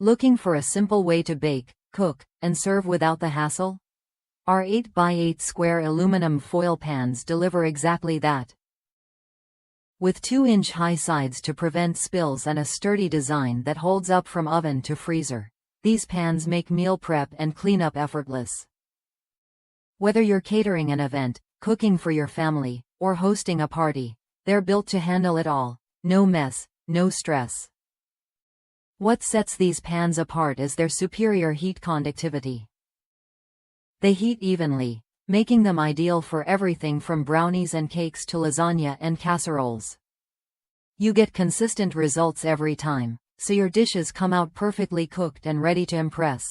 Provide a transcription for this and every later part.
Looking for a simple way to bake, cook, and serve without the hassle? Our 8x8 square aluminum foil pans deliver exactly that. With 2-inch high sides to prevent spills and a sturdy design that holds up from oven to freezer, these pans make meal prep and cleanup effortless. Whether you're catering an event, cooking for your family, or hosting a party, they're built to handle it all. No mess, no stress. What sets these pans apart is their superior heat conductivity. They heat evenly, making them ideal for everything from brownies and cakes to lasagna and casseroles. You get consistent results every time, so your dishes come out perfectly cooked and ready to impress.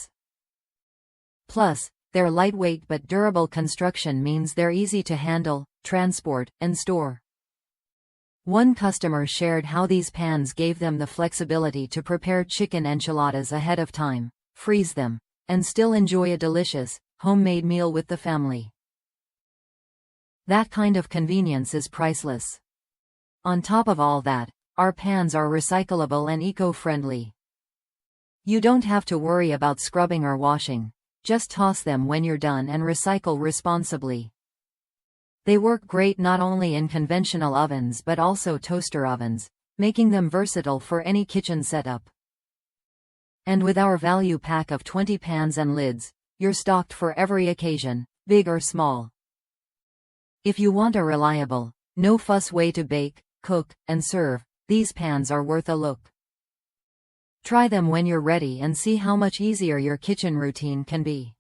Plus, their lightweight but durable construction means they're easy to handle, transport, and store. One customer shared how these pans gave them the flexibility to prepare chicken enchiladas ahead of time, freeze them, and still enjoy a delicious, homemade meal with the family. That kind of convenience is priceless. On top of all that, our pans are recyclable and eco-friendly. You don't have to worry about scrubbing or washing. Just toss them when you're done and recycle responsibly. They work great not only in conventional ovens but also toaster ovens, making them versatile for any kitchen setup. And with our value pack of 20 pans and lids, you're stocked for every occasion, big or small. If you want a reliable, no-fuss way to bake, cook, and serve, these pans are worth a look. Try them when you're ready and see how much easier your kitchen routine can be.